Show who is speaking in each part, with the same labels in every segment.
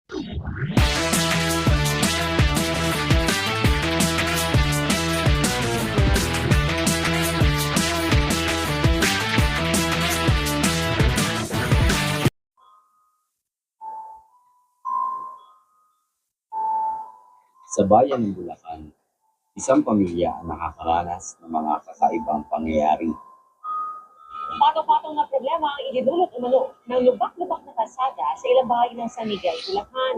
Speaker 1: Sa bayan ng Bulacan, isang pamilya ang nakakaranas ng mga kakaibang pangyayari.
Speaker 2: Patong-patong na problema ang idinulot umano ng lubak-lubak na kalsada sa ilang bahagi ng San Miguel, Bulacan.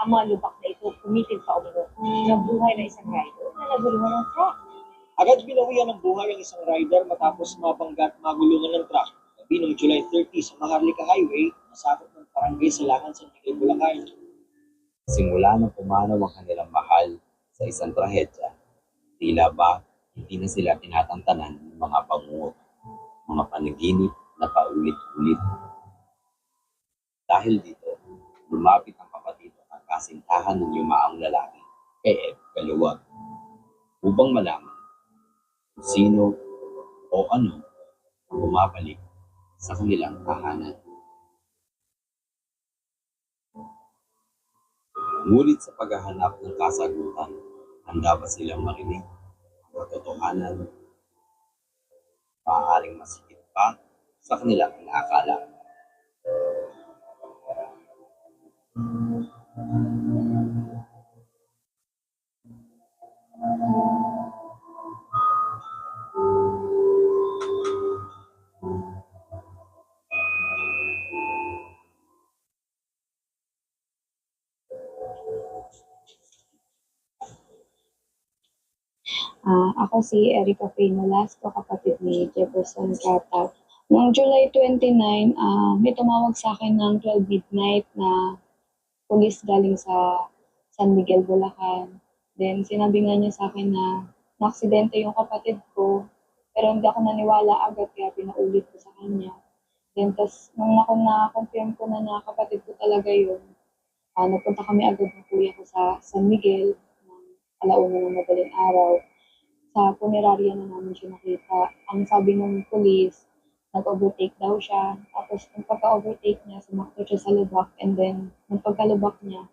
Speaker 2: Ang mga lubak na ito pumitil pa umano ng buhay ng isang rider na nagulungan ng truck.
Speaker 3: Agad binawian ng buhay ang isang rider matapos mabangga at magulungan ng truck. Gabi noong July 30 sa Maharlika Highway, nasakop ng Barangay Salangan sa Miguel, Bulacan.
Speaker 1: Simula nang pumanaw ang kanilang mahal sa isang trahedya, tila ba hindi na sila tinatantanan ng mga pangungot, mga panaginip na paulit-ulit. Dahil dito, lumapit ang kapatid at kasintahan ng yumaang lalaki, kay Ed Kaluwag, upang malaman kung sino o ano ang bumabalik sa kanilang tahanan. Ngunit sa paghahanap ng kasagutan, handa ba silang marinig ang katotohanan? Maaaring masikip pa sa kanilang inaakala.
Speaker 4: Ako si Erica Faye Nolasco, kapatid ni Jefferson Catap. Noong July 29, may tumawag sa akin ng 12 midnight na pulis galing sa San Miguel, Bulacan. Then sinabi nga niya sa akin na naaksidente yung kapatid ko, pero hindi ako naniwala agad kaya pinaulit ko sa kanya. Then tas nung na-confirm ko na kapatid ko talaga yun, nagpunta kami agad ng kuya ko sa San Miguel ng alauna ng madaling araw. Sa punerarya na namin siya nakita. Ang sabi ng police, nag-overtake daw siya. Tapos nung pagka-overtake niya, sumakto siya sa lubak. And then, nung pagkalubak niya,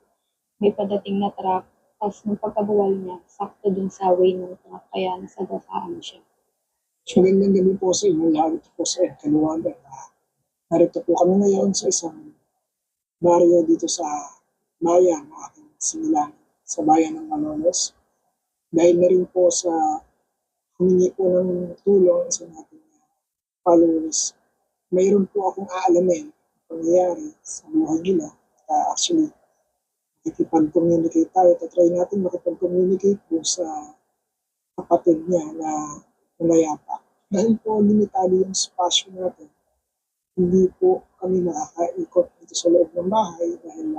Speaker 4: may padating na truck. Tapos nung pagkabuwal niya, sakto dun sa way ng truck. Kaya nasagasaan siya.
Speaker 5: So, ganyan gabi po sa inyo lahat. Ito po sa Ed Kaluwag. Narito po kami ngayon sa isang baryo dito sa bayan na aking sinilan, sa bayan ng Malolos. Dahil na rin po sa humingi po ng tulong sa ating followers, mayroon po akong aalamin ang pangyayari sa buhay nila. Actually, makikipag-communicate tayo. Try natin makipag-communicate po sa kapatid niya na umayapa. Dahil po limitado yung spasyo natin, hindi po kami nakakaikot dito sa loob ng bahay dahil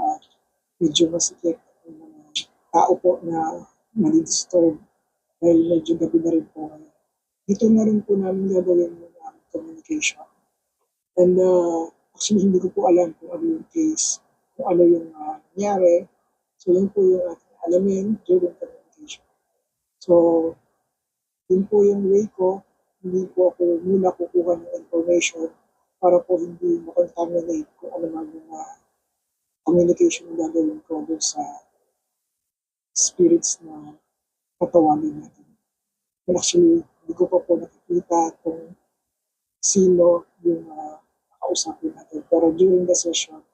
Speaker 5: medyo masikip ang mga tao po na mali-disturb dahil medyo gabi na rin po ngayon. Dito na rin po namin gagawin yung communication. And actually, hindi ko po alam kung ano yung case, kung ano yung nangyari. So, yun po yung ating alamin during communication. So, yun po yung way ko. Hindi po ako muna kukuha ng information para po hindi makontaminate kung ano man yung communication na gagawin ko doon sa spirits na patawanin natin. And actually, hindi ko pa po nakikita kung sino yung nakausapin natin. Pero during the session,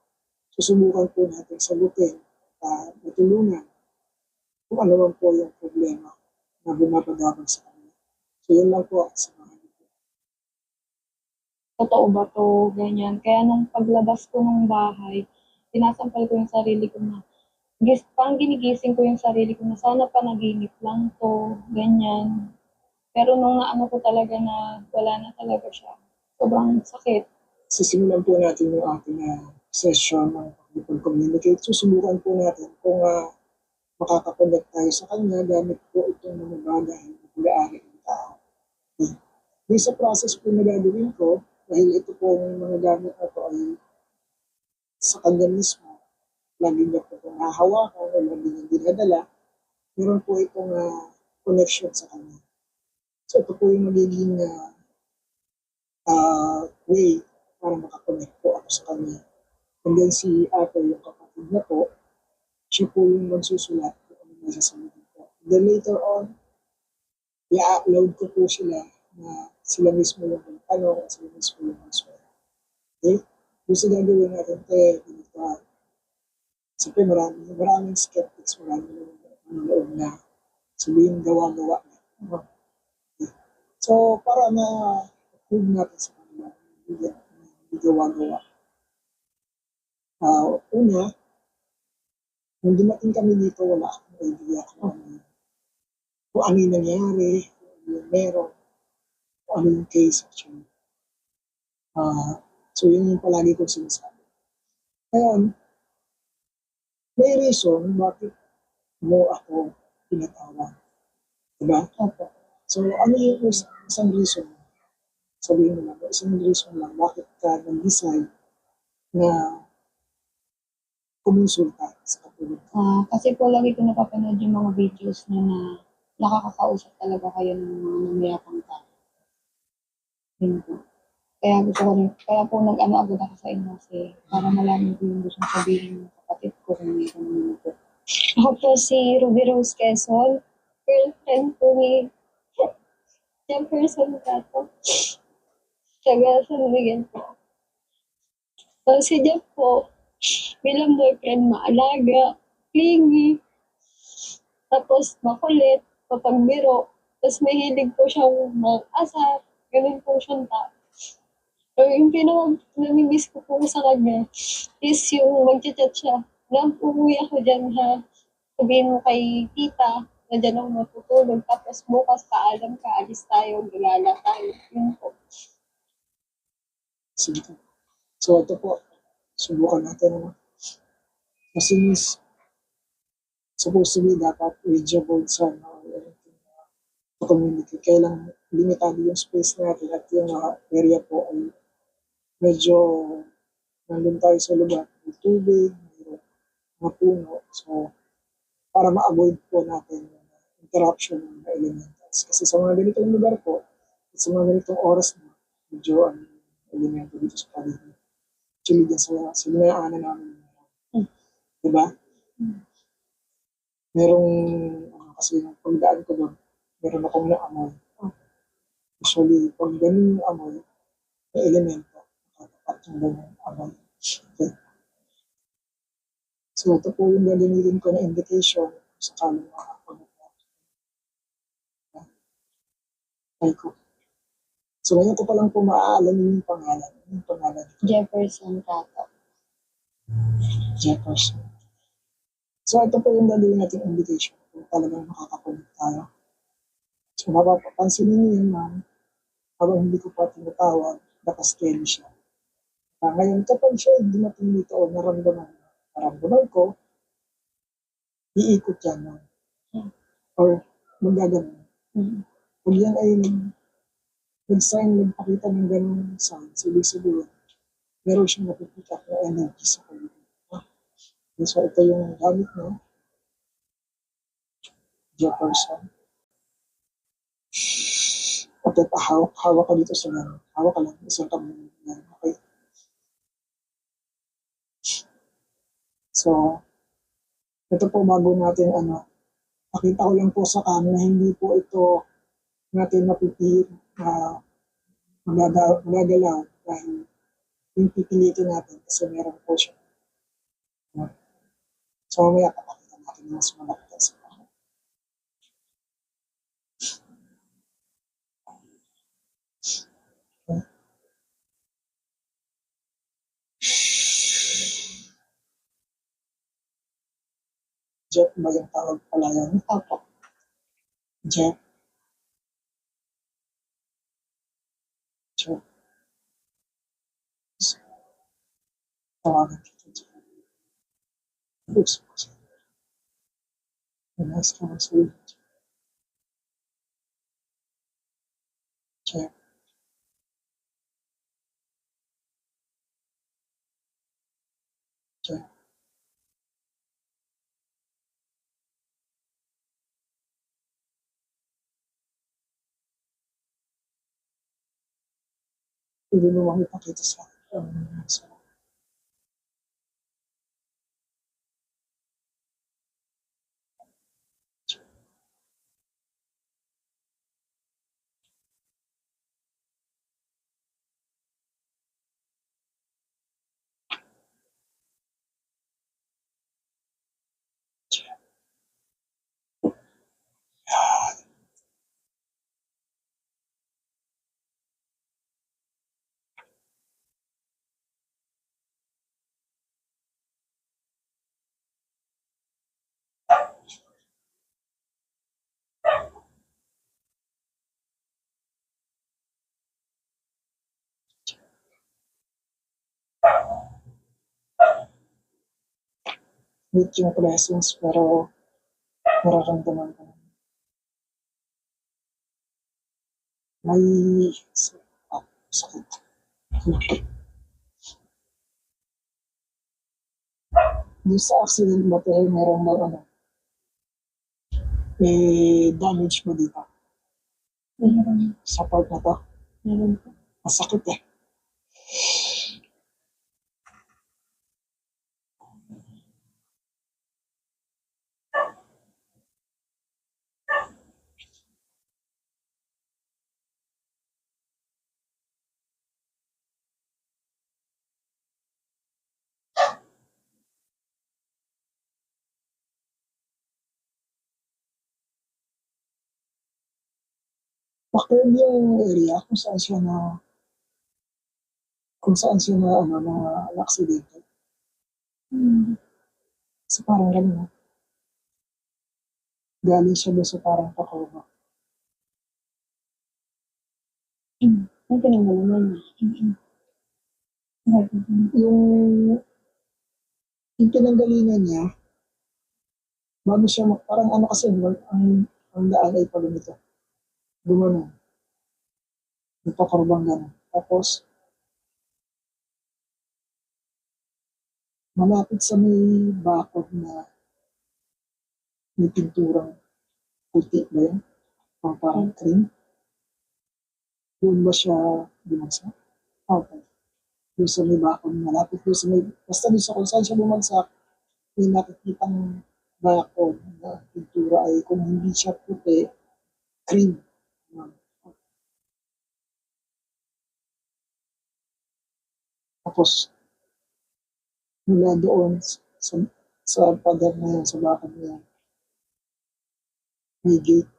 Speaker 5: susubukan po natin sagutin at matulungan kung ano man po yung problema na bumabagabag sa kanila. So yun lang po sa mga dito.
Speaker 4: Totoo ba to? Ganyan. Kaya nung paglabas ko ng bahay, tinasampal ko yung sarili ko na parang ginigising ko yung sarili ko na sana panaginip lang to, ganyan. Pero nung naano ko talaga na wala na talaga siya, sobrang sakit.
Speaker 5: Sisimulan po natin yung ating session ng pag-communicate. Susubukan po natin kung makakakonect tayo sa kanya gamit po itong mga bagay na pag-aari ng tao. Okay. Sa process po na gagawin ko, dahil ito pong mga gamit na ito ay sa kanya mismo, lagi niya po itong nahahawakan o lagi niya dinadala, meron po itong connection sa kanya. So ito po yung magiging way para makakonect po ako sa kanya. And then si ate, yung kapatid na po, siya po yung magsusulat kung ano nasa sasabihin ko. Then later on, i-upload ko po sila na sila mismo yung magtanong at sila mismo yung magsulat. Okay? Gusto gagawin natin ganito. Siyempre maraming skeptics, maraming nanonood na sabihin gawa-gawa na. Okay? So, para na-prove natin sa kanila, hindi gawa-gawa. Una, nung dumating kami dito, wala akong idea kung ano yung nangyari, kung ano yung meron, kung ano yung case actually. So yun yung palagi kong sinasabi. Ngayon, may reason bakit mo ako pinatawag. Diba?
Speaker 4: Opo.
Speaker 5: So ano yung isang reason? Sabihin mo lang, isang reason lang bakit ka nag-decide na kumonsulta sa katulad.
Speaker 4: Kasi po lagi ko napapanood yung mga videos niyo na nakakakausap talaga kayo ng mga namayapang tao. Yun po. Kaya po nag-ano agad ako sa inyo kasi para malaman ko yung gusto sabihin ng kapatid ko kung may naman po. Ako po si Ruby Rose Quezon, girlfriend po ni Jefferson Cato. Taga San Miguel po. Si Jeff po, bilang boyfriend, maalaga, clingy, tapos makulit, mapagbiro, tapos mahilig po siyang mag-asar, ganun po siyang tao. So, yung pinaka-namimiss ko po sa kanya is yung mag-chat siya. Umuwi ako dyan ha. Sabihin mo kay tita na dyan ako matutulog. Tapos bukas paalam ka, alis tayo, gagala tayo. Yun po.
Speaker 5: Sige. So ito po, subukan natin. Kasi supposed to be dapat reachable sa community. Kaya lang limitado yung space natin at yung area po ay medyo nandun tayo sa lugar. May tubig, may mga puno. So, para ma-avoid po natin yung interruption ng mga elementals. Kasi sa mga ganitong lugar po, at sa mga ganitong oras na, medyo elemento dito sa paligid. Actually, dyan sa sinayaanan namin. Diba? Merong, kasi yung pagdaan ko doon, meron akong naamoy. Usually, pag ganun yung amoy, may elemento, nakatapat yung ganun amoy. Okay. So, ito po yung gagamitin ko na indication sa kalong makakapagod. Okay ko. So, ngayon ko pa lang po maaalam yung pangalan. Yung pangalan ko.
Speaker 4: Jefferson Cato.
Speaker 5: Jefferson. So, ito po yung gagawin natin indication kung talagang makakakulit tayo. So, mapapansin niyo yun, ma'am, habang hindi ko pa tinatawag, nakasteady siya. Ngayon, kapag siya dumating dito o naramdaman ko, iikot yan, ma'am. Or magaganon. Pag yan ay nagpakita ng ganun signs, ibig sabihin, meron siyang napipick up na energy sa kanya. So, ito yung gamit mo, Jefferson. At hawak ka dito sa lang. Hawak ka lang, isang kamay yan. Okay? So, ito po bago natin pakita ko lang po sa camera, hindi po ito natin mapipil magagalaw dahil yung pipilitin natin kasi meron po siya. So, mamaya papakita natin yung mas malaki sa camera. Okay. Jeff ba yung tawag pala yan?
Speaker 4: Opo.
Speaker 5: Jeff. Jeff. Tawagan kita Jeff. Gusto ko siya. Nice ka magsabi. Jeff. Jeff. Hindi mo makipakita sa akin. with yung presence, pero nararamdaman ko na may sakit. Doon sa accident ba tayo merong may damage mo dito
Speaker 4: Meron.
Speaker 5: sa part na to.
Speaker 4: Meron po.
Speaker 5: Masakit eh. Bakit yung area kung saan siya na aksidente. Kasi parang gano'n. Galing siya doon sa parang Tacoma.
Speaker 4: Ang pinangalaman niya.
Speaker 5: Yung pinanggalingan niya, bago siya, parang ano kasi, ang daan ay pala nito. Gumanon. Nagpakurbang gano'n. Tapos, malapit sa may bakod na may pinturang puti ba yun? O parang cream. Doon ba siya bumagsak? Okay. Doon sa may bakod, malapit doon sa may, basta doon sa kung saan siya bumagsak, may nakikitang bakod na pintura ay kung hindi siya puti, cream. Tapos, mula doon sa pader na yan, sa bakod na yan, may gate.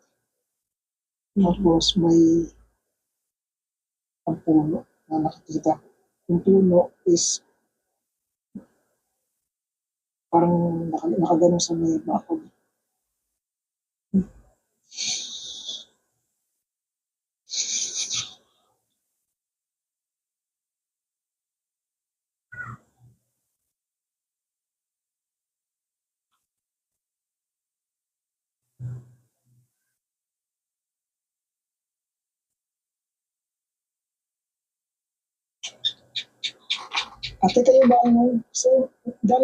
Speaker 5: Tapos may ang puno na nakikita. Yung puno is parang nakaganon sa may bakod. Ate, kayo ba galing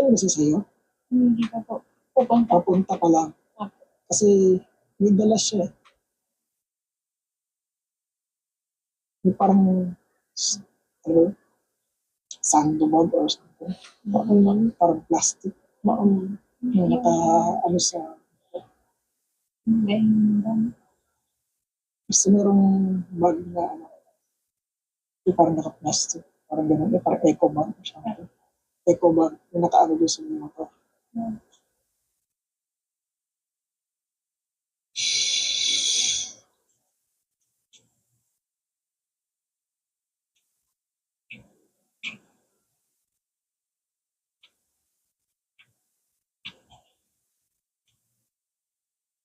Speaker 5: ba siya sa'yo?
Speaker 4: Hindi pa po. Pupunta.
Speaker 5: Papunta pa lang. Kasi may dala siya eh. May parang ano, sandbag or something. Parang plastic. Yung ano sa, basta merong bag na ano, yung parang naka-plastic. Parang gano'n, parang eco bag or something. Eco bag, yung nakaano doon sa mga to.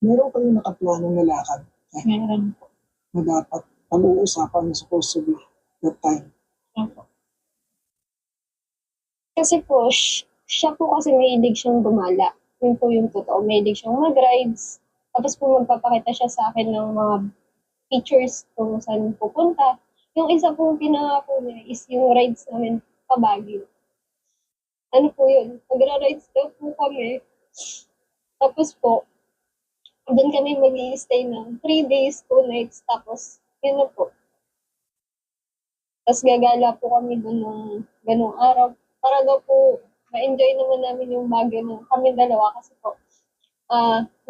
Speaker 5: Meron kayong nakaplanong na lakad
Speaker 4: Meron po.
Speaker 5: na dapat pag-uusapan na supposed to be that time.
Speaker 4: Kasi po, siya po kasi may hilig siyang gumala. Yun po yung totoo. May hilig siyang mag-rides. Tapos po magpapakita siya sa akin ng mga pictures kung saan pupunta. Yung isa pong pinangako niya is yung rides namin pa Baguio. Ano po yun? Magra-rides daw po kami. Tapos po, doon kami mag-i-stay ng 3 days, 2 nights. Tapos, yun na po. Tapos gagala po kami doon ng ganung araw. Para daw po, ma-enjoy naman namin yung Baguio ng kami dalawa. Kasi po,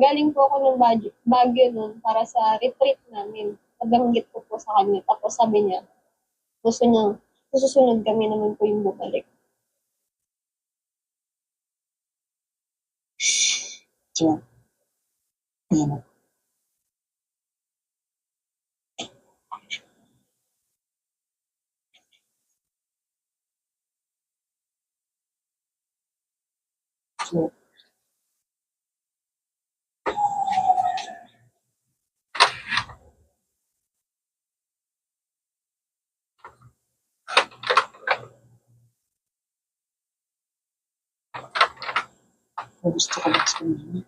Speaker 4: galing po ako ng Baguio nun para sa retreat namin. Nabanggit ko po sa kanya. Tapos sabi niya, gusto niya, susunod kami naman po yung bumalik.
Speaker 5: So, ayan na. So, Kung gusto ko lang sabihin.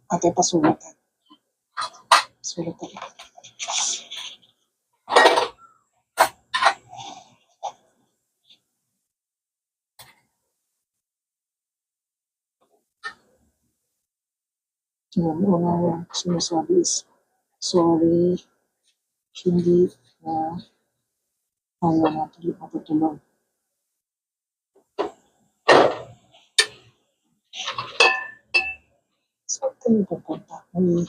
Speaker 5: Ate, pasulatan. Pasulatan. Yung unang sinasabi is, sorry, hindi na ayaw natin matutulog. Saan kayo pupunta? May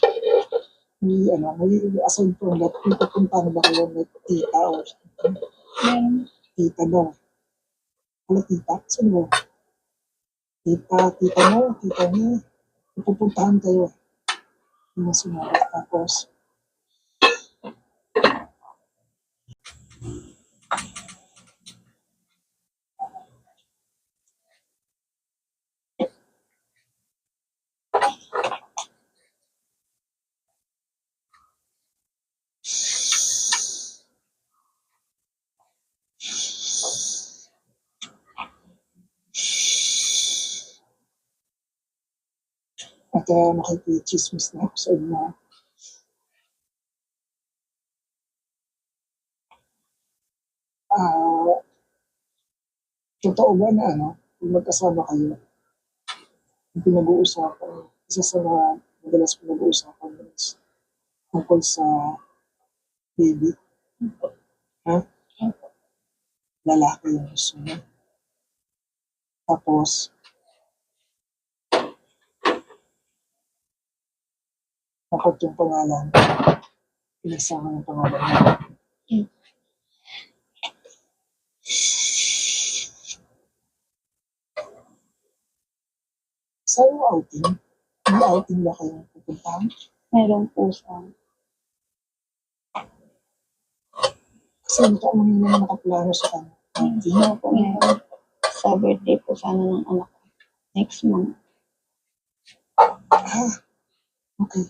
Speaker 5: aside from that, may pupunta na ba kayo may tita o
Speaker 4: Meron.
Speaker 5: tita daw? Wala tita? Sino ba? Tita mo, tita niya. Pupuntahan kayo. Yung sinabi. Tapos, at makikichismis na ako sa inyo. Totoo ba na kung magkasama kayo, yung pinag-uusapan, isa sa mga madalas pinag-uusapan is tungkol sa baby? Ha? Lalaki yung gusto niya. Tapos, takot yung pangalan. Pinagsama ng pangalan niya. Saan yung outing? May outing ba kayong pupuntahan?
Speaker 4: Meron po sa
Speaker 5: Kasi ito ang mga nakaplano sa kanya. Outing.
Speaker 4: Ano po meron. Sa birthday po sana ng anak ko. Next month.
Speaker 5: Okay.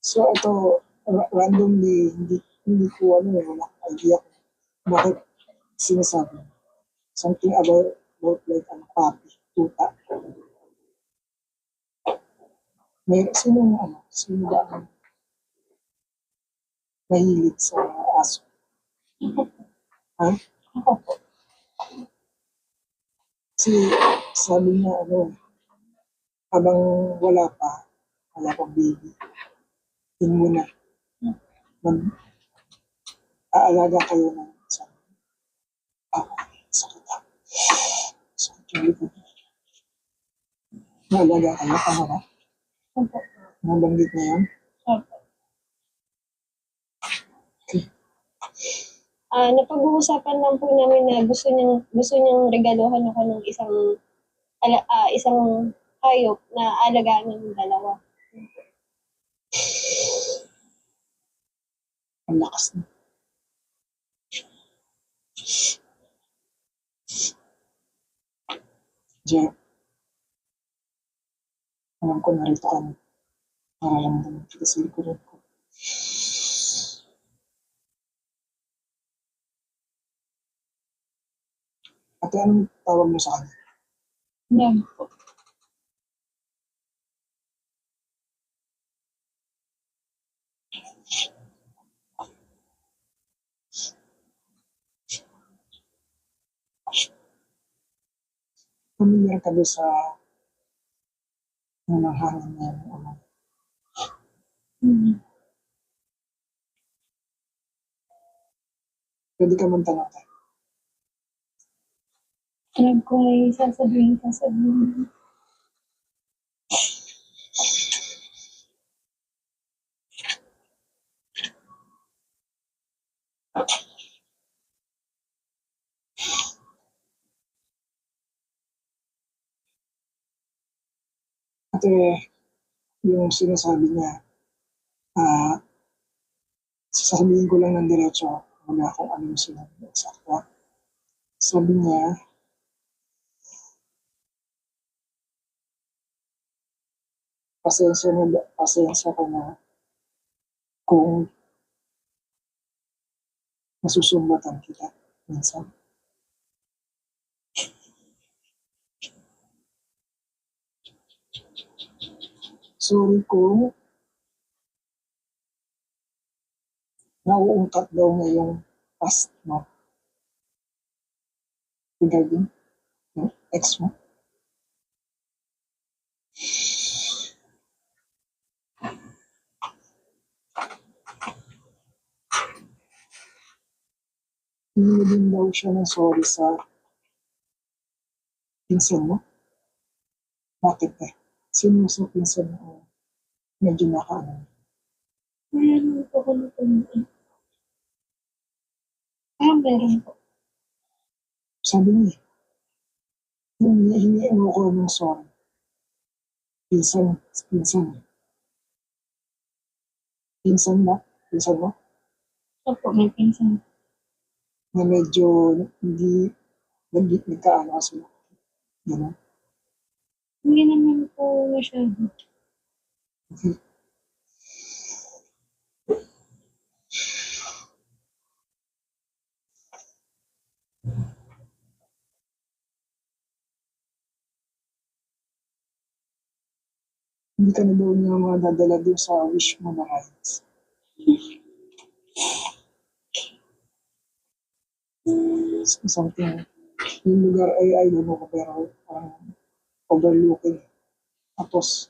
Speaker 5: So ito, randomly, hindi ko wala idea kung bakit sinasabi. Something about like puppy, tuta. Sino ba ang mahilig sa aso? Ha? Kasi sabi niya habang wala pang baby, yun muna, mag-aalaga kayo ng isang sakit yung likod. Maalaga kayo, tama ba? Nabanggit niya yun?
Speaker 2: Napag-uusapan lang po namin na gusto niyang regaluhan ako ng isang hayop na alagaan ng dalawa.
Speaker 5: Ang lakas na. Jeff, alam ko narito ka na. Nararamdaman kita sa likuran ko. Ate, anong tawag mo sa kanya?
Speaker 4: Yan po.
Speaker 5: Pamilyar ka doon sa hangin niya. Pwede ka man tanong tayo.
Speaker 4: Alam ko ay sasabihin.
Speaker 5: Ate, yung sinasabi niya, sasabihin ko lang ng diretso, wala kung ano yung sinabi niya eksakto. Sabi niya, pasensya ka na kung nasusumbatan kita minsan. Sorry kung nauungkat daw ngayong past mo regarding yung ex mo. Hindi din daw siya ng sorry sa pinsan mo. Bakit eh? Sino sa pinsan mo medyo nakaano?
Speaker 4: Meron po ko natin. Meron po.
Speaker 5: Sabi niya, hindi mo ko ng sorry. Pinsan ba? Pinsan mo?
Speaker 4: Opo, may pinsan.
Speaker 5: Na medyo hindi nagkaano kasi. Gano'n.
Speaker 4: Hindi naman po masyado.
Speaker 5: Okay. Hindi ka na daw niya madadala doon sa wish mo na rides. Something, yung lugar ay ano ko pero parang overlooking. Tapos,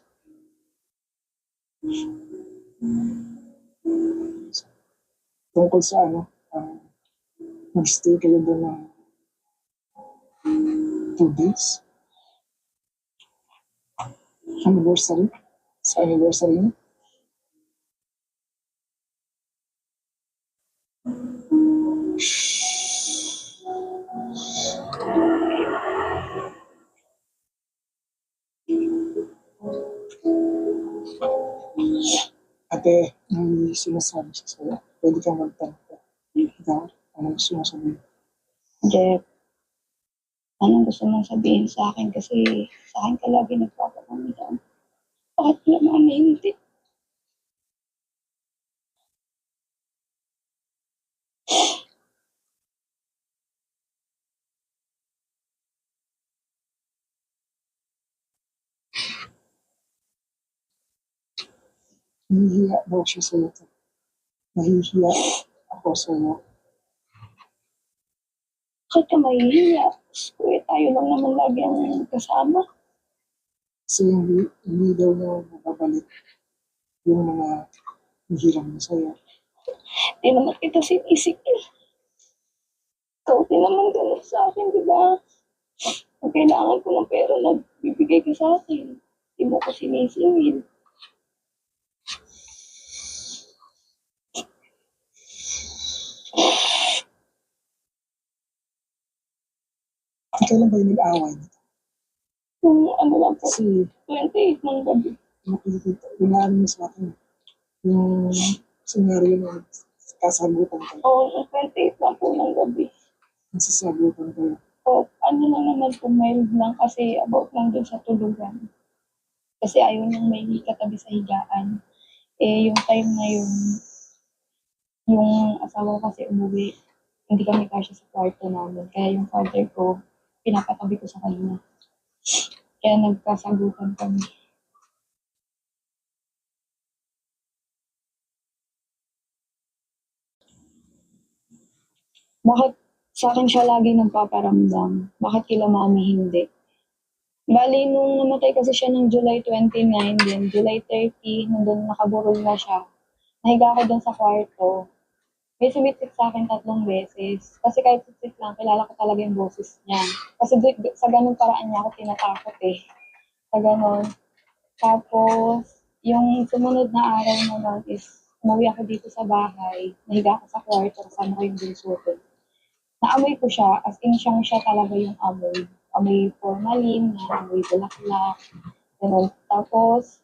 Speaker 5: tungkol sa ano, mag-stay kayo doon ng 2 days. Anniversary. Sa anniversary niya. Ate, may sinasabi siya sa'yo. Pwede kang magtanong. Ikaw, anong gusto mo sabihin?
Speaker 4: Jeff, anong gusto mong sabihin sa akin? Kasi sa akin ka lagi nagpapakamita. Bakit naman hindi?
Speaker 5: Nahihiya daw siya sa'yo. Nahihiya ako sa'yo.
Speaker 4: Bakit ka mahihiya? Kuya, tayo lang naman lagi ang kasama.
Speaker 5: Kasi hindi daw niya mababalik yung mga hihiram niya sa'yo.
Speaker 4: Di naman kita sinisik eh. Ikaw din naman ganun sa akin, di ba? Pag kailangan ko ng pera, nagbibigay ka sa akin. Di mo ko sinisingil.
Speaker 5: Kailan kayo nag-away?
Speaker 4: Kung ano lang po,
Speaker 5: Kasi
Speaker 4: 28 ng gabi.
Speaker 5: nakikita, pinaan mo sa akin yung senaryo na kasagutan kayo.
Speaker 4: Oo, 28 lang po ng gabi.
Speaker 5: Nasasagutan kayo.
Speaker 4: O, ano lang naman po, mild lang kasi about lang dun sa tulugan. Kasi ayaw niyang may katabi sa higaan. Eh, yung time na yung asawa ko kasi umuwi, hindi kami kasya sa kwarto namin. Kaya yung father ko, pinapatabi ko sa kanya. Kaya nagkasagutan kami. Bakit sa akin siya lagi nagpaparamdam? Bakit kila mami hindi? Bali, nung namatay kasi siya ng July 29, then July 30, nandun nakaburol na siya. Nahiga ako dun sa kwarto. May sumiksik sa akin 3 beses. Kasi kahit siksik lang, kilala ko talaga yung boses niya. Kasi sa ganung paraan niya ako tinatakot eh. Sa ganon. Tapos, yung sumunod na araw naman is, umuwi ako dito sa bahay. Nahiga ako sa kwarto, kasama ko yung bunso ko. Naamoy ko siya, as in siyang siya talaga yung amoy. Amoy formalin, amoy bulaklak, gano'n. Tapos,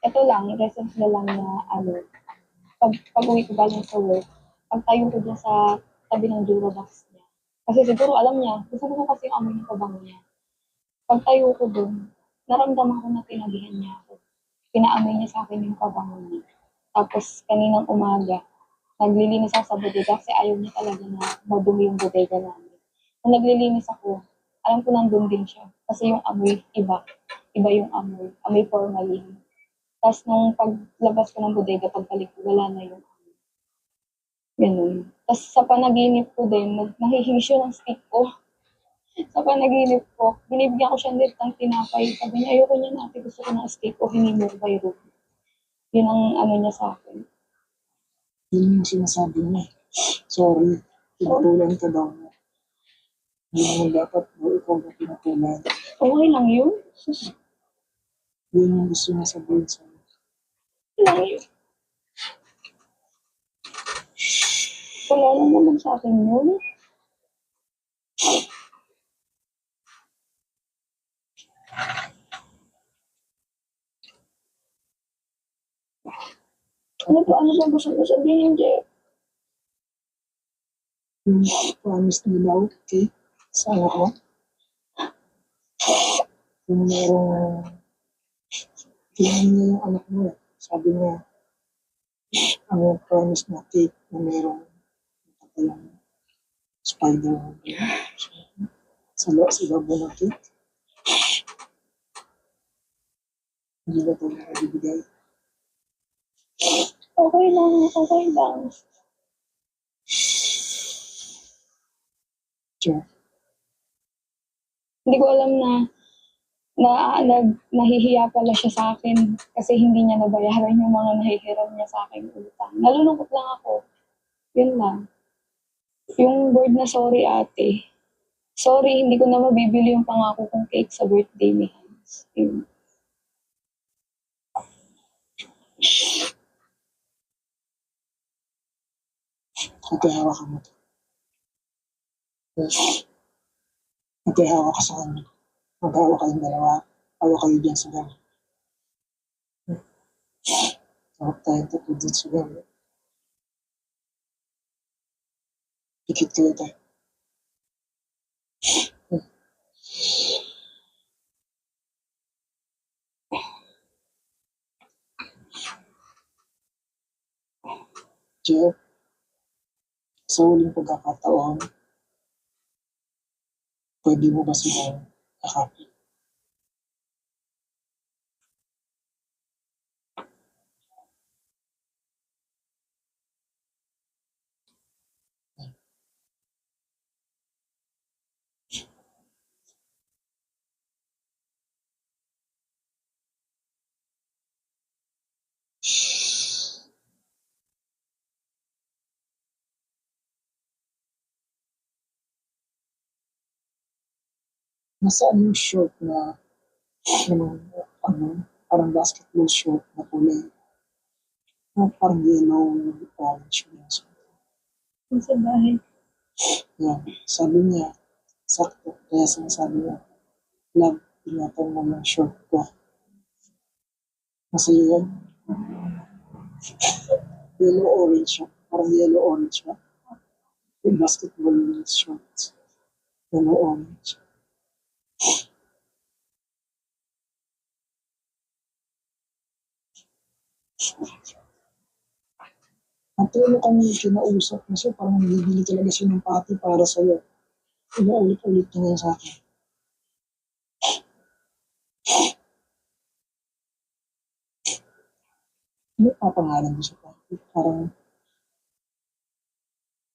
Speaker 4: ito lang, recent na lang na pag uwi ko galing sa work, pagtayo ko dun sa tabi ng Durabox niya. Kasi siguro alam niya, gusto ko kasi yung amoy ng pabango niya. Pagtayo ko dun, naramdaman ko na tinabihan niya ako. Pinaamoy niya sa akin yung kabango niya. Tapos kaninang umaga, naglilinis ako sa bodega kasi ayaw niya talaga na madumi yung bodega namin. Nung naglilinis ako, alam ko nandun din siya. Kasi yung amoy, iba. Iba yung amoy. Amoy formalin. Tapos nung paglabas ko ng bodega, pagbalik ko, wala na yung amoy. Ganun. Tapos sa panaginip ko din, nahihingi siya ng stick ko. Sa panaginip ko, binibigyan ko siya ng tinapay. Sabi niya, ayoko niya natin, gusto ko ng stick ko, hingi mo ko kay Ruby. Yun ang ano niya sa akin.
Speaker 5: Yun yung sinasabi niya. Sorry, pinatulan ka daw niya. Hindi mo dapat daw ikaw na pinatulan.
Speaker 4: Okay lang yun. Sus,
Speaker 5: Yun yung gusto niya sabihin sa'yo.
Speaker 4: okay lang yun. Wala lang naman sa akin yun. Ano ba gusto mo sabihin, Jeff?
Speaker 5: Yung promise niya daw, okay, sa anak ko. Kung merong tingnan niya yung anak mo, sabi niya, ang promise na cake na merong nakatayang spider sa labo ng cake. Hindi na tayo nakabibigay.
Speaker 4: Okay lang, okay lang.
Speaker 5: Sure.
Speaker 4: Hindi ko alam nahihiya pala siya sa akin kasi hindi niya nabayaran yung mga nahihiram niya sa akin utang. Nalulungkot lang ako. Yun lang. Yung word na sorry ate. Sorry, hindi ko na mabibili yung pangako kong cake sa birthday ni Hans. Yun.
Speaker 5: Ate, hawakan mo to. Ate, hawak ka sa kanya. Mag-hawak kayong dalawa. Hawak kayo dyan sa gano'n. Hawak tayo tatlo dyan sa gano'n. Pikit kayo tayo. Jeff, sa huling pagkakataon, pwede mo ba silang yakapin? Nasaan yung short na parang basketball short na kulay? Parang yellow, orange.
Speaker 4: Yung sa bahay.
Speaker 5: Yan. Sabi niya, sakto. Kaya sinasabi niya, love, ingatan mo yung short ko. Kasi yun, yellow-orange siya. Parang yellow-orange ba? Yung basketball shorts. Yellow-orange. At tulong kami kinausap kasi parang bibili talaga siya ng pati para sa'yo. Inuulit-ulit niya ngayon sa akin. Ano papangalan mo sa pati? Parang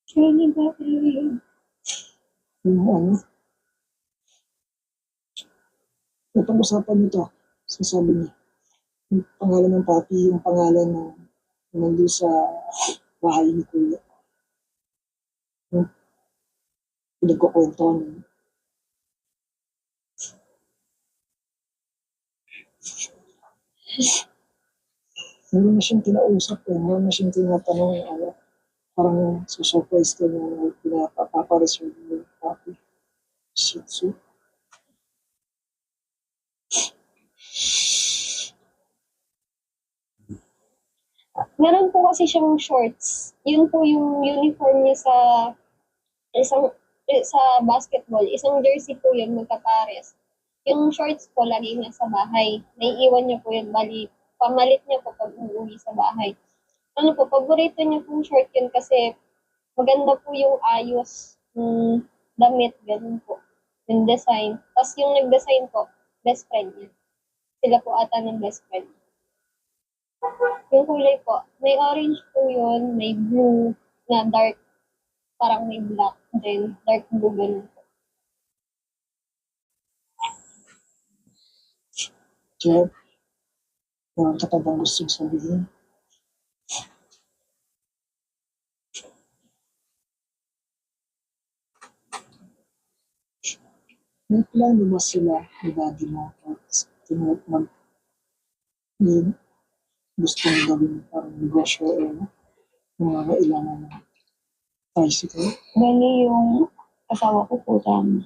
Speaker 4: Jenny ba yun?
Speaker 5: yung ano, napag-usapan nito. Sasabi niya, yung pangalan ng pati, yung pangalan ng nandun sa bahay ni Kuya. Yung pinagkukwento niya. Meron na siyang kinausap meron na siyang tinatanong, parang susurprise ka niya, pinapapareserve mo yung pati. Shih Tzu.
Speaker 2: Meron po kasi siyang shorts. Yun po yung uniform niya isang sa basketball. Isang jersey po yun, magkapares.
Speaker 6: Yung shorts po, lagi nasa bahay. Naiiwan niya po yun. Bali, pamalit niya po pag uuwi sa bahay. Ano po, paborito niya pong short yun kasi maganda po yung ayos ng damit, ganun po. Yung design. Tapos yung nag-design po, best friend niya. Sila po ata ng best friend. Yung kulay po, may orange po yun, may blue na dark, parang may black, then dark blue ganun po.
Speaker 5: Jeff, meron ka pa bang gustong sabihin? May plano ba sila ni daddy mo mag may gustong gawin parang negosyo o yung mga kailangan ng tricycle?
Speaker 4: Bali yung asawa ko po sana.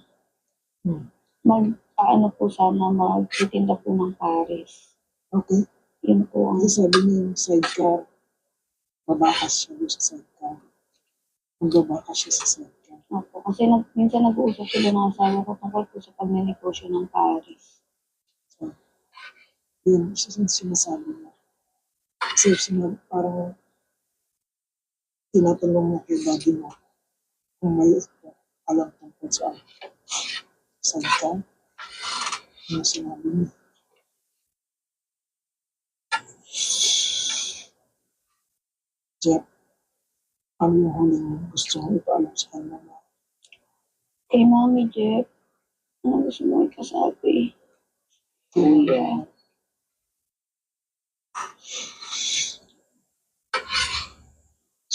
Speaker 5: Hmm.
Speaker 4: Mag-ano po sana, magtitinda po ng Paris.
Speaker 5: Okay.
Speaker 4: Yun po ang
Speaker 5: Kasi sabi niya yung sidecar, babakas siya doon sa sidecar. Magbabakas siya sa sidecar.
Speaker 4: Opo, kasi minsan nag-uusap sila ng asawa ko tungkol po sa pagnenegosyo ng Paris.
Speaker 5: So, yun, isa sa sinasabi niya. Kasi parang tinatanong niya kay daddy mo kung may alam tungkol sa sidecar. Yung sinabi niya. Jeff, ano yung huling gusto mong ipaalam sa kanya na
Speaker 4: Kay Mami Jeff, ano gusto mo ikasabi? Kuya.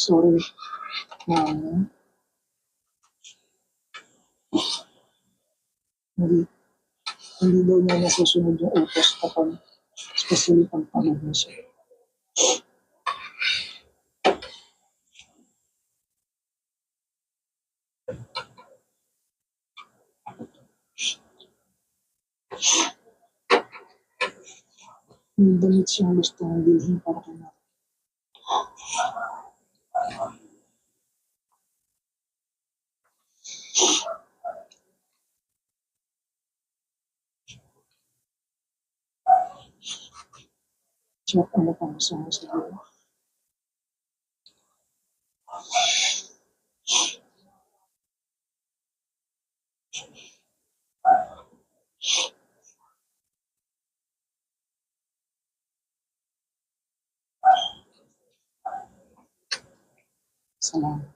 Speaker 5: sorry na hindi daw niya nasusunod yung utos kapag especially pag pagod na siya. Yung damit siyang gusto mong bilhin para kay Mami. Jeff, ano pang gusto mo sabihin? Salamat.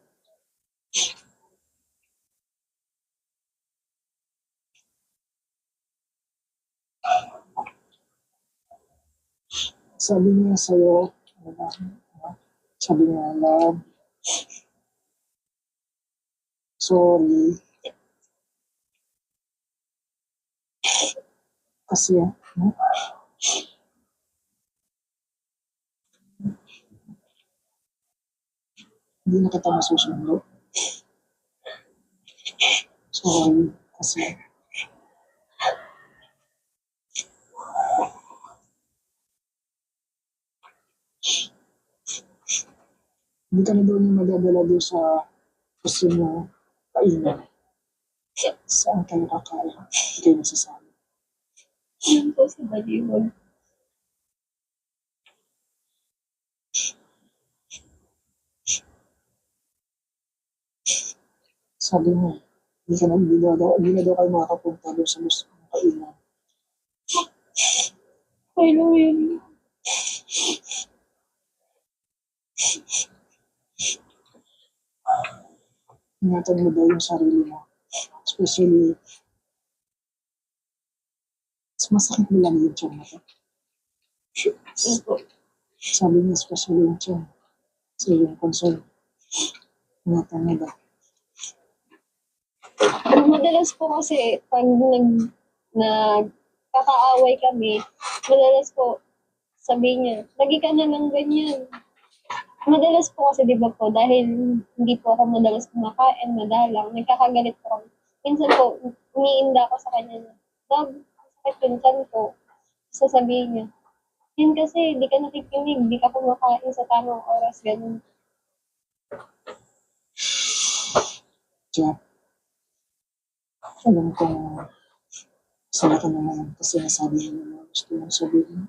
Speaker 5: Sabi niya sa'yo, sabi niya, love, sorry, kasi, hindi na kita masusunod. Sorry, kasi, hindi ka na daw niya madadala doon sa gusto niyo kainan. Saan kayo kakain? Hindi kayo masasabi.
Speaker 6: Yun po sa Baliwag.
Speaker 5: Sabi mo, hindi na daw kayo makakapunta doon sa gusto niyo kainan.
Speaker 6: Okay lang yun.
Speaker 5: Ingatan mo daw yung sarili mo. Especially, masakit mo lang yung tiyan mo.
Speaker 6: Yun po.
Speaker 5: Sabi niya, especially yung tiyan. Kasi yung concern. Ingatan mo daw.
Speaker 6: Madalas po kasi pag nagkakaaway kami, madalas po sabihin niya, lagi ka na lang ganyan. Madalas po kasi, di ba po, dahil hindi po ako madalas kumakain, madalang, nagkakagalit po kami. Minsan po, umiinda ako sa kanya na, Dog, sakit yung tiyan ko. Sasabihin niya, yun kasi, di ka nakikinig, di ka kumakain sa tamang oras, ganun.
Speaker 5: Jeff, alam kong Saya ka naman kasi nasabi niyo na gusto mong sabihin.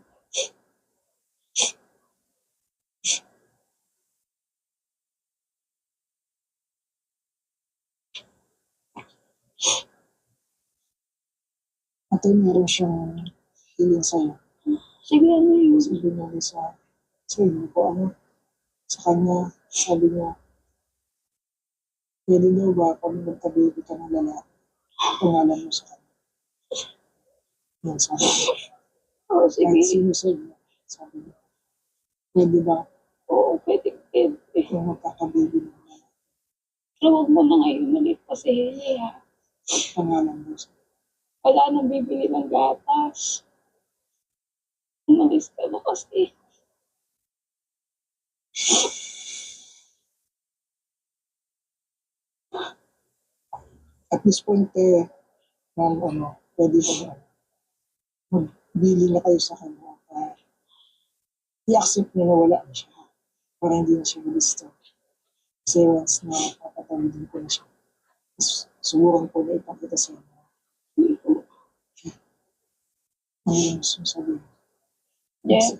Speaker 5: At meron siyang hiling sa'yo.
Speaker 4: Sige, ano yun?
Speaker 5: Sabi niya sa inyo po, sa kanya, sabi niya, pwede daw ba pag magka-baby ka ng lalaki, pangalan mo sa kanya. Yan, sabi niya.
Speaker 4: Oo,
Speaker 5: Kahit
Speaker 4: sige.
Speaker 5: sino sa inyo, sabi niya, pwede ba
Speaker 4: Oo, pwede, pwede.
Speaker 5: kung magkaka-baby ng lalaki,
Speaker 4: Pero huwag mo na ngayon ulit kasi ha.
Speaker 5: pangalan mo sa
Speaker 4: Wala nang bibili ng gatas. Umalis ka na kasi.
Speaker 5: At this point, pwede ba magbili na kayo sa kanya. I-accept niya na wala na siya. Para hindi na siya gusto. Kasi once na papatawidin ko na siya, subukan ko na ipakita sa inyo. Ano yung gusto mong sabihin?
Speaker 4: Jeff,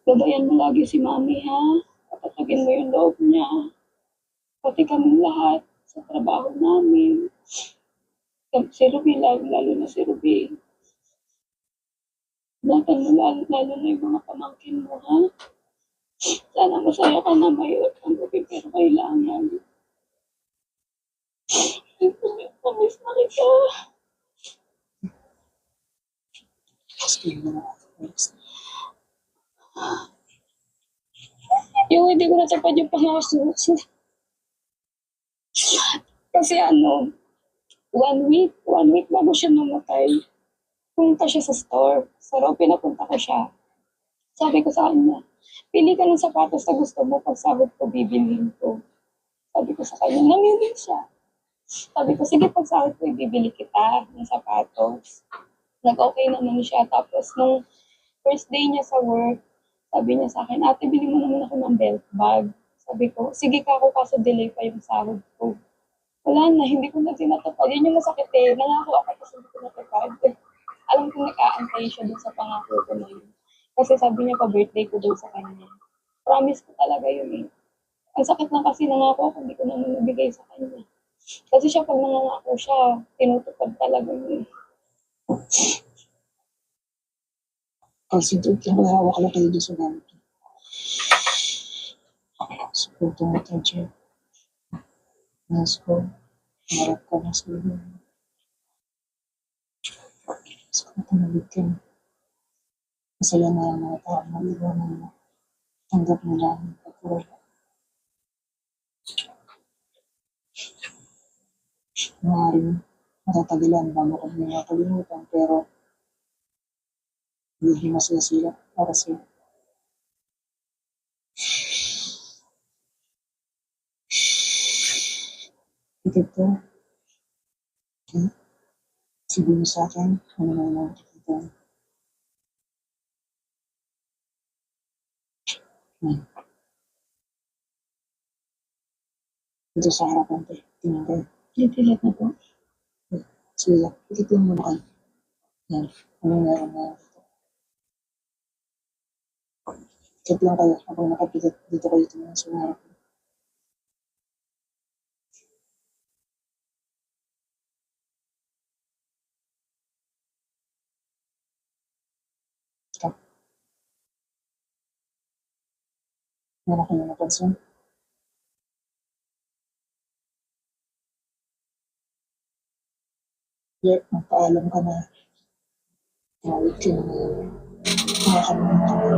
Speaker 4: gabayan mo lagi si mami ha. Patatagin mo yung loob niya. Pati kami lahat sa trabaho namin. Si Ruby, lalo na si Ruby. Ingatan mo lalo na yung mga pamangkin mo ha. Sana masaya ka na, mahirap ang Ruby, pero kailangan. Namiss na kita.
Speaker 5: Explain mo na.
Speaker 4: Yung hindi ko natapad yung pangako. Kasi 1 week bago siya namatay, pumunta siya sa store. Sa raw, pinapunta ko siya. Sabi ko sa kanya, pili ka ng sapatos na gusto mo, pag sahod ko, bibilhin ko. Sabi ko sa kanya, namili siya. Sabi ko, sige, pag sahod ko, ibibili kita ng sapatos. Nag-okay naman siya. Tapos, nung first day niya sa work, sabi niya sa akin, ate, bili mo naman ako ng belt bag. Sabi ko, sige ka ako, kaso delay pa yung sahod ko. Wala na, hindi ko na tinatapad. Yun yung masakit eh. Nangako ako kasi hindi ko natapad. Alam ko nag-aantay siya dun sa pangako ko na yun. Kasi sabi niya pa-birthday ko dun sa kanya. Promise ko talaga yun eh. Ang sakit lang kasi nangako ako, hindi ko naman nabigay sa kanya. Kasi siya pag nangangako siya, tinutupad talaga yun.
Speaker 5: Concentrate lang, hawak lang kayo dyan sa gamit. Suporto mo tayo dyan. Yes ko. Marap ka na sa iyo. Sa katanagid ka na. Masaya na ang mga tao na iwanan mo. Tanggap mo lang ang pagkawala. Maaaring matatagalan bago ko may nakalimutan, pero hindi masaya sila para sa iyo. Ito po. Okay? Sabihin mo sa akin, ano na nakikita mo. Dito sa harapan tayo. Tingnan kayo.
Speaker 4: Titilat na po.
Speaker 5: Sige lang. Ikitin mo na kayo. Yan. Ano meron na dito. Ikit lang kayo habang nakapilit dito kayo tingnan sa harap. Stop. Meron kayo napansin? Yeah, magpaalam ka na. Tawid ka na. Makakamit ka na.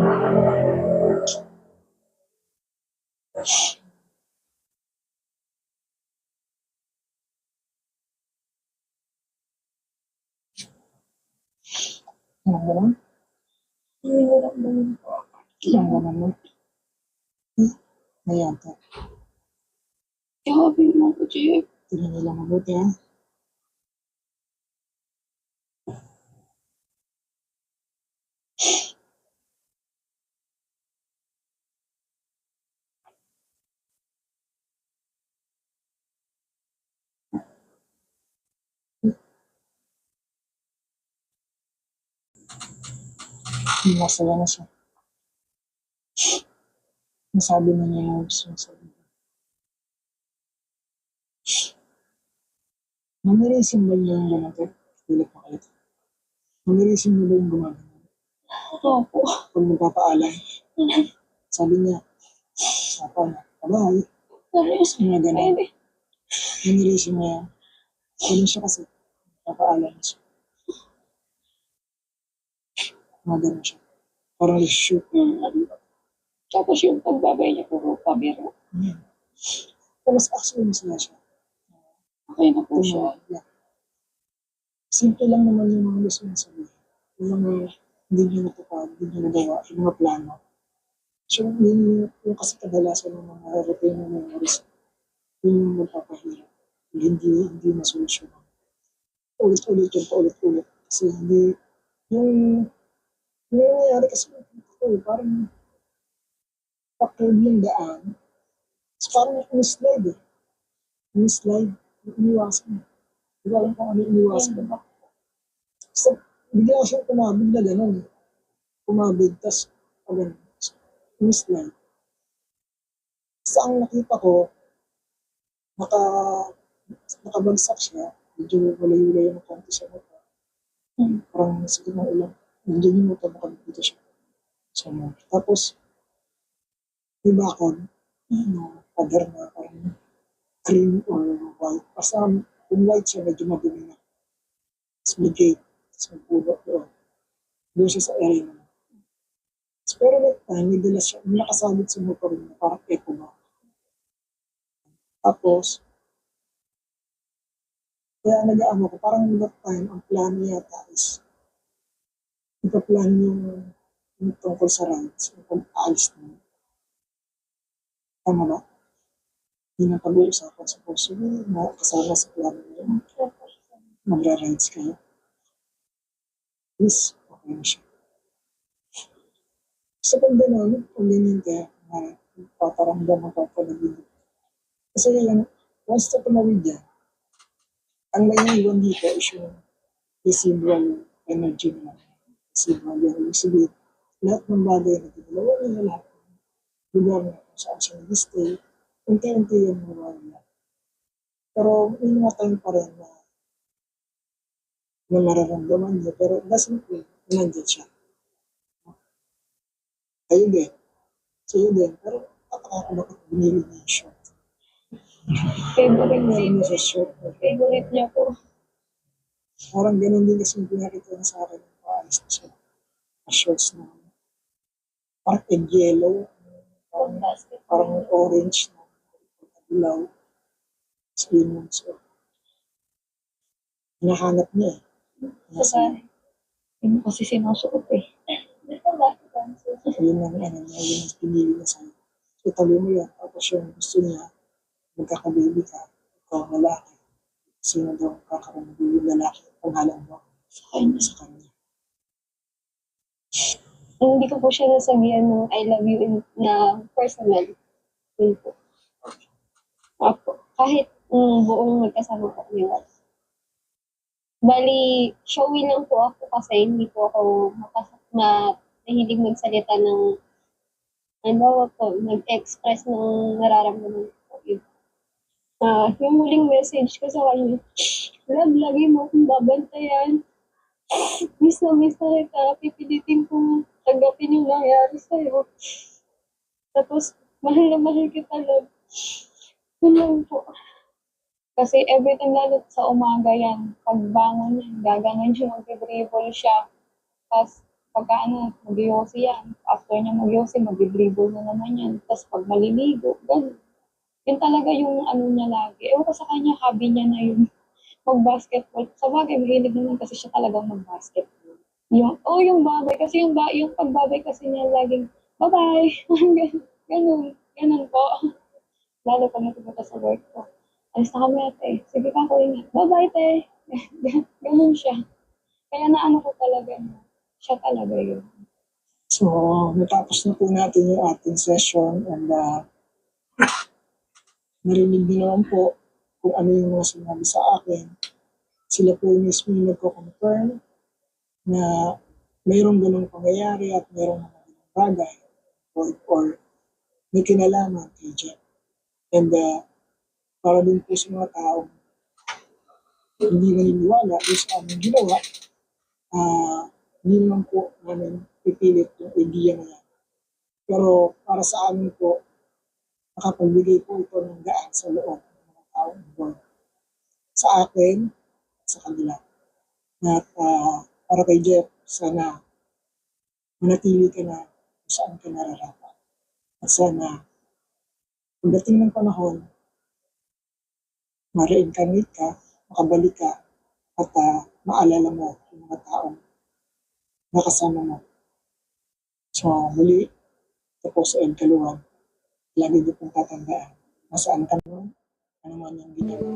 Speaker 5: Anong ganun?
Speaker 4: Hirap na yun.
Speaker 5: Anong ganun mo? Mayata.
Speaker 4: Sabi mo ko, Jeff.
Speaker 5: Tingnan nila mabuti ha. Masaya na siya. Nasabi na niya yung gusto niya sabihin. Nanirisim ba niya yung ganito? Pilit na kayo. Nanirisim niya ba yung gumagano?
Speaker 4: Opo.
Speaker 5: Pag magpapaalam, sabi niya, sapa na, abay, mga ganun.
Speaker 4: Pwede.
Speaker 5: Nanirisim niya yan. Ganun siya kasi, papaalam siya. Mga ganun siya. Parang shoot.
Speaker 4: Tapos yung pagbabay niya puro pabiro.
Speaker 5: Mas actually masaya siya.
Speaker 4: Okay na po siya.
Speaker 5: Yeah. Simple lang naman yung mga gusto niya sabihin. Yung mga hindi niya natupad, hindi niya nagawa, yung mga plano. So, yung kasi kadalasan ng mga retainer memories, yun yung magpapahirap. Hindi masolusyonan. Ulit-ulit yung paulit-ulit. Kasi hindi, yung nangyayari kasi parang pakird yung daan. It's parang in-slide eh. In-slide, iniwasan. Hindi ko alam kung ano iniwasan. So, bigla siyang kumabig na gano'n eh. Kumabig, tas gano'n. In-slide. Sa ang nakita ko, nakabagsak siya. Medyo malayo-layo ng konti sa mata. Parang sige ng ulang. Nandiyan yung mata, nakabigito siya. So, tapos, may bakod, pader na parang cream or white. Basta kung white siya, medyo madumi na. Tapos may gate. Tapos may puno doon. Doon siya sa area naman. Pero that time, may dala siya. May nakasabit sa motor niya, parang eco ba. Tapos, kaya nag-aamo ko, parang that time, ang plano yata is, ipaplan yung tungkol sa rides, yung pag-aalis na. Tama ba? Hindi na pag-uusapan sa puso, na kasama sa plano niya. Magra-rides kayo. Please, okay na siya. Sa pagda namin, pag ganyan kaya, paparamdam ang papanagin. Kasi yan, once na tumawid yan, ang naiiwan dito is yung residual energy nila. Residual yung sabihin. Lahat ng bagay na ginalawa nila, lahat ng lugar na kung saan siya nag-stay, unti-unti yung nawawala. Pero may mga time pa rin na mararamdaman niya, pero it doesn't mean na nandyan siya. Ayun din. So yun din. Pero pataka ko bakit binili niya yung short.
Speaker 4: Favorite
Speaker 5: Meron niya sa short.
Speaker 4: Favorite niya po.
Speaker 5: Parang ganun din kasi yung pinakita niya sa akin. Paalis na siya. Shorts na parang egg yellow. Parang orange na dilaw. Skin. So, hinahanap niya eh.
Speaker 4: Saka, yun kasi sinusuot eh.
Speaker 5: Yun ang ano niya, yun ang pinili niya sa'yo. So, tabi mo yan. Tapos yung gusto niya, magkakababy ka, ikaw ang lalaki. Sino daw kakaroon yung lalaki? Panghalan mo sa kanya.
Speaker 6: Hindi ko po siya nasabihan ng I love you na personal. Yun po. Opo. Kahit buong magkasama po kami. Bali, showy lang po ako kasi hindi po ako mahilig magsalita ng halimbawa po, nag-express ng nararamdaman ko. Yung huling message ko sa kanya, love, lagi mo akong babantayan. Miss na kita. Pipilitin kong tanggapin yung nangyari sa'yo. Tapos, mahal na mahal kita, love. Yun lang po. Kasi every time lalo sa umaga yan, pagbangon niya, gaganon siya, mag-dribble siya. Tapos, pagka mag-yosi yan. After niya mag-yosi, mag-dribble na naman yan. Tapos, pag maliligo, ganun. Yun talaga yung ano niya lagi. Ewan ko sa kanya, hobby niya na yung mag-basketball. Sa bagay, mahilig naman kasi siya talagang mag-basketball. Yung babay. Kasi yung pagbabay kasi niya laging, bye-bye. Ganun po. Lalo pag natupunta sa work ko. Alis na kami ate. Sige ka ko ingat. Bye-bye te. Ganun siya. Kaya naano ko talaga na siya talaga yun.
Speaker 5: So, natapos na po natin yung ating session and narinig niyo naman po kung ano yung mga sinabi sa akin. Sila po mismo yung nagko-confirm na mayroong ganong pangyayari at mayroong mga ganong bagay or may kinalaman kay Jeff. And para din po sa mga taong hindi naniniwala doon sa aming ginawa, hindi naman po namin pipilit yung idea na yan. Pero para sa amin po, nakapagbigay po ito ng gaan sa loob ng mga taong involved. Sa akin, sa kanila. At para kay Jeff, sana manatili ka na kung saan ka nararapat. At sana, pagdating ng panahon, ma-reincarnate ka, makabalik ka, at maalala mo yung mga taong nakasama mo. So, muli, ito po sa Ed Kaluwan, lagi niyo pong tatandaan, nasaan ka naman, ano man yung ginawa.